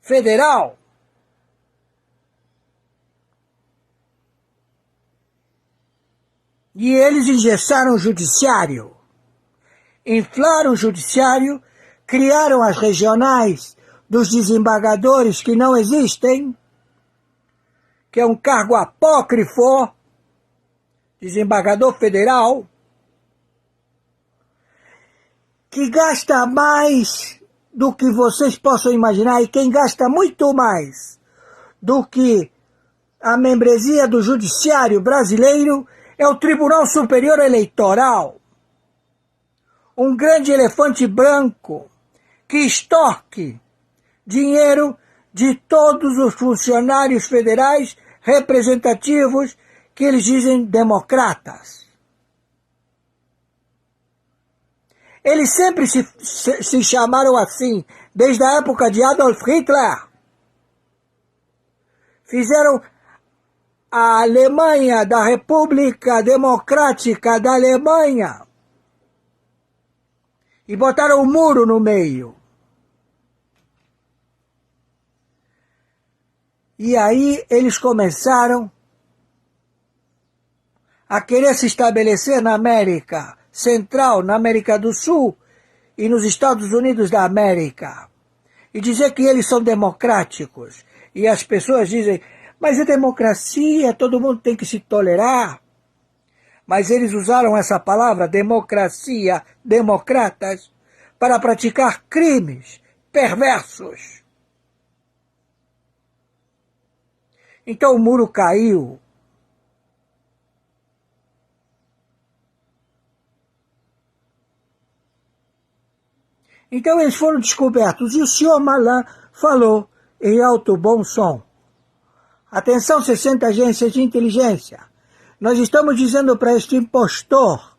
Speaker 2: Federal. E eles engessaram o judiciário, inflaram o judiciário, criaram as regionais dos desembargadores que não existem, que é um cargo apócrifo, desembargador federal, que gasta mais do que vocês possam imaginar, e quem gasta muito mais do que a membresia do judiciário brasileiro é o Tribunal Superior Eleitoral, um grande elefante branco que extorque dinheiro de todos os funcionários federais representativos que eles dizem democratas. Eles sempre se chamaram assim, desde a época de Adolf Hitler. Fizeram a Alemanha, da República Democrática da Alemanha, e botaram um muro no meio. E aí eles começaram a querer se estabelecer na América Central, na América do Sul e nos Estados Unidos da América, e dizer que eles são democráticos. E as pessoas dizem, mas é democracia, todo mundo tem que se tolerar. Mas eles usaram essa palavra, democracia, democratas, para praticar crimes perversos. Então o muro caiu. Então eles foram descobertos. E o senhor Malan falou em alto bom som. Atenção, 60 agências de inteligência. Nós estamos dizendo para este impostor,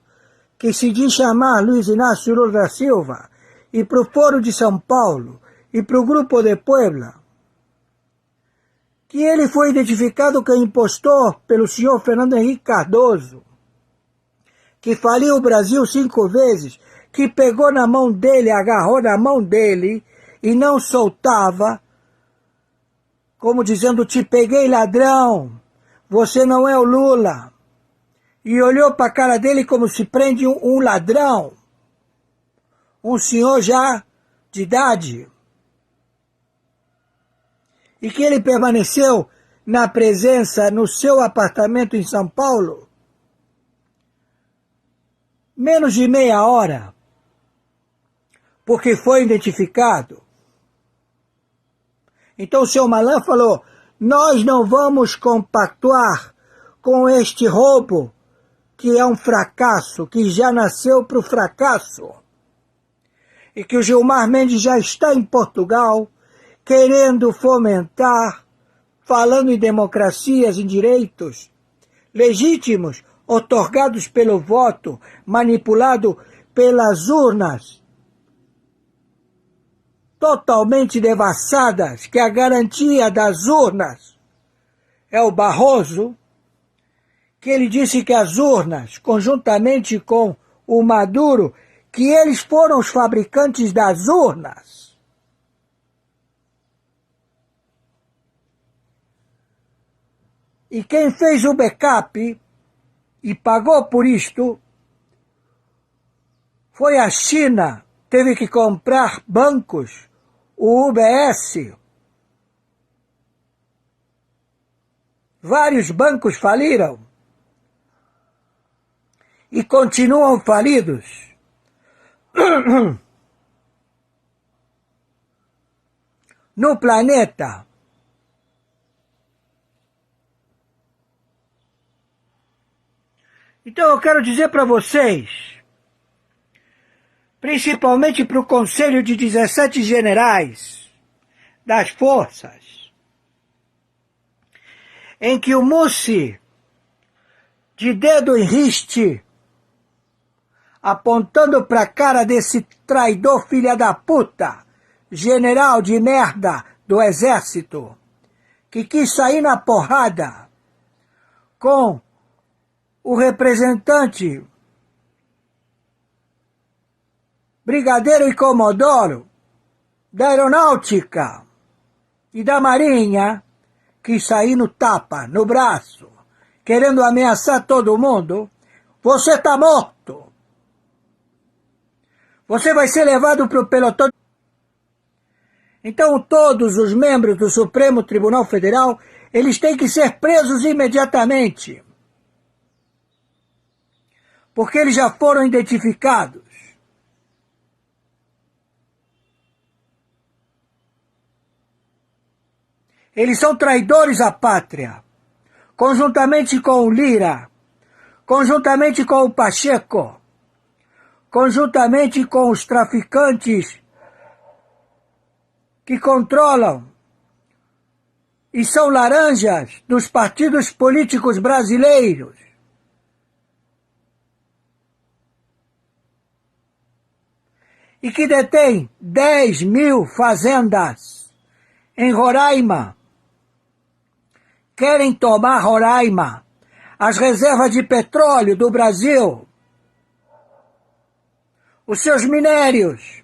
Speaker 2: que se diz chamar Luiz Inácio Lula da Silva, e para o Foro de São Paulo, e para o Grupo de Puebla, que ele foi identificado como impostor pelo senhor Fernando Henrique Cardoso, que faliu o Brasil 5 vezes, que pegou na mão dele, agarrou na mão dele e não soltava, como dizendo, te peguei, ladrão, você não é o Lula. E olhou para a cara dele como se prende um ladrão, um senhor já de idade. E que ele permaneceu na presença, no seu apartamento em São Paulo, menos de meia hora, porque foi identificado. Então o senhor Malan falou, nós não vamos compactuar com este roubo, que é um fracasso, que já nasceu para o fracasso. e que o Gilmar Mendes já está em Portugal, querendo fomentar, falando em democracias, em direitos legítimos, otorgados pelo voto, manipulado pelas urnas, totalmente devassadas, que a garantia das urnas é o Barroso, que ele disse que as urnas, conjuntamente com o Maduro, que eles foram os fabricantes das urnas. E quem fez o backup e pagou por isto foi a China. Teve que comprar bancos, o UBS. Vários bancos faliram e continuam falidos. No planeta. Então eu quero dizer para vocês, principalmente para o Conselho de 17 Generais das Forças, em que o Mussi, de dedo em riste, apontando para a cara desse traidor filha da puta, general de merda do exército, que quis sair na porrada com o representante brigadeiro e comodoro da aeronáutica e da marinha, quis sair no tapa, no braço, querendo ameaçar todo mundo. Você está morto. Você vai ser levado para o pelotão. Então todos os membros do Supremo Tribunal Federal, eles têm que ser presos imediatamente. Porque eles já foram identificados. Eles são traidores à pátria, conjuntamente com o Lira, conjuntamente com o Pacheco, conjuntamente com os traficantes que controlam e são laranjas dos partidos políticos brasileiros. E que detém 10 mil fazendas em Roraima. Querem tomar Roraima, as reservas de petróleo do Brasil, os seus minérios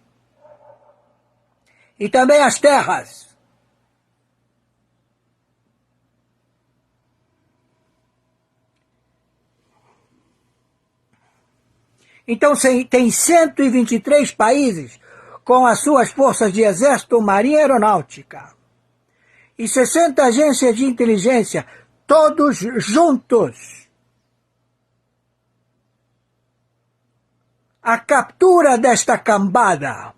Speaker 2: e também as terras. Então tem 123 países com as suas forças de exército, marinha e aeronáutica. E 60 agências de inteligência, todos juntos. A captura desta cambada,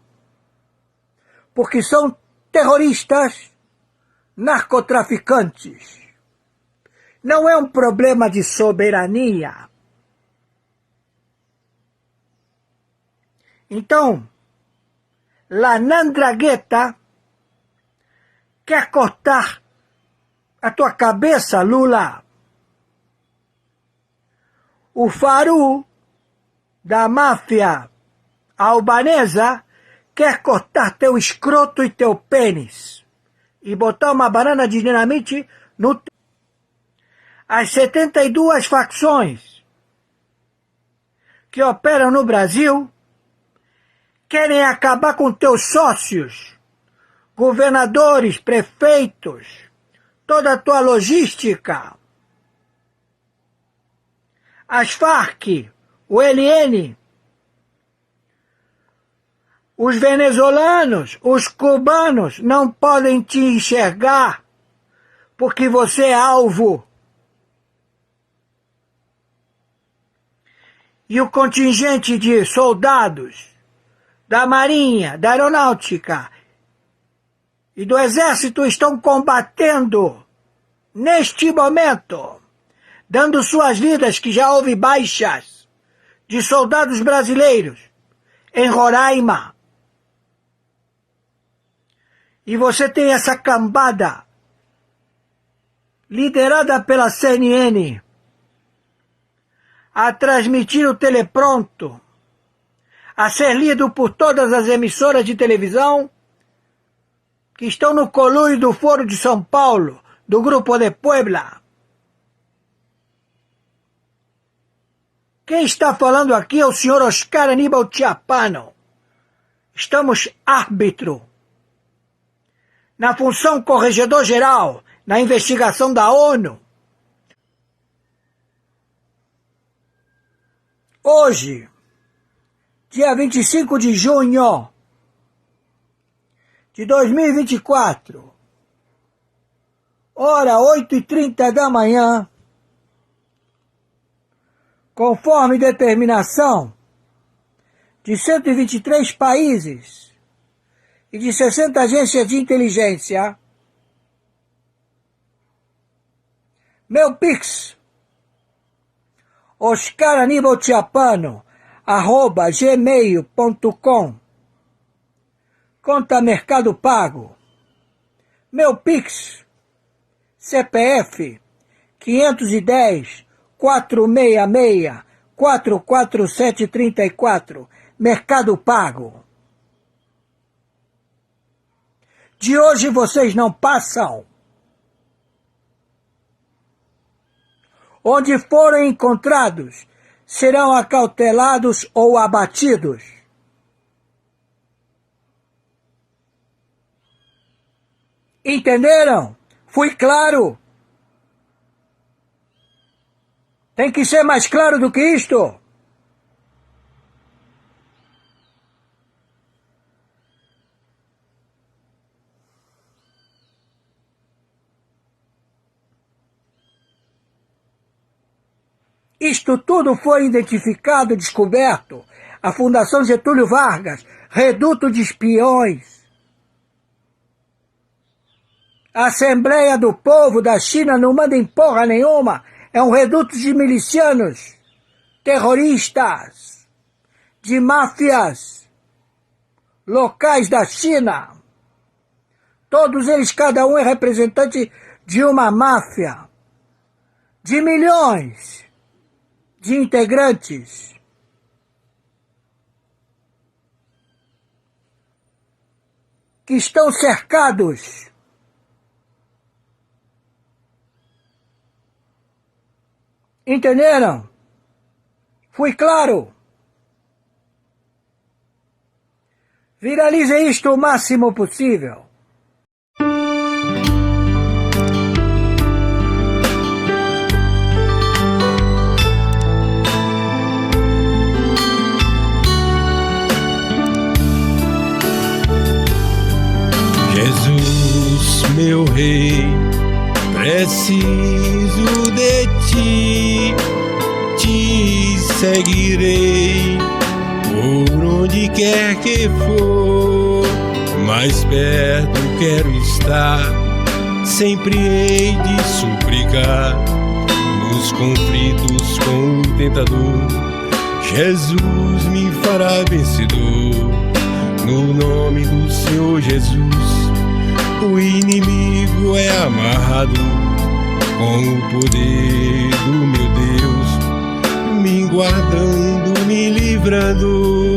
Speaker 2: porque são terroristas, narcotraficantes. Não é um problema de soberania. Então, La Nandragueta quer cortar a tua cabeça, Lula. O Faru, da máfia albanesa, quer cortar teu escroto e teu pênis e botar uma banana de dinamite no... As 72 facções que operam no Brasil querem acabar com teus sócios, governadores, prefeitos, toda a tua logística. As Farc, o ELN, os venezuelanos, os cubanos não podem te enxergar porque você é alvo. E o contingente de soldados da Marinha, da Aeronáutica e do Exército estão combatendo neste momento, dando suas vidas, que já houve baixas de soldados brasileiros em Roraima. E você tem essa cambada, liderada pela CNN, a transmitir o telepronto, a ser lido por todas as emissoras de televisão que estão no conluio do Foro de São Paulo, do Grupo de Puebla. Quem está falando aqui é o senhor Oscar Aníbal Chiappano. Estamos árbitro, na função corregedor-geral, na investigação da ONU. Hoje, dia 25 de junho de 2024, hora 8h30 da manhã, conforme determinação de 123 países e de 60 agências de inteligência, meu Pix, oscaranibalchiappano@gmail.com, conta Mercado Pago. Meu Pix, CPF 510-466-44734, Mercado Pago. De hoje vocês não passam. Onde forem encontrados, serão acautelados ou abatidos. Entenderam? Fui claro? Tem que ser mais claro do que isto. Isto tudo foi identificado, descoberto. A Fundação Getúlio Vargas, reduto de espiões. A Assembleia do Povo da China não manda em porra nenhuma. É um reduto de milicianos, terroristas, de máfias locais da China. Todos eles, cada um é representante de uma máfia de milhões de integrantes. Que estão cercados entenderam? Fui claro? Viralize isto o máximo possível.
Speaker 3: Jesus, meu rei, preciso de ti, te seguirei por onde quer que for, mais perto quero estar, sempre hei de suplicar, nos conflitos com o tentador, Jesus me fará vencedor, no nome do Senhor Jesus. O inimigo é amarrado com o poder do meu Deus, me guardando, me livrando.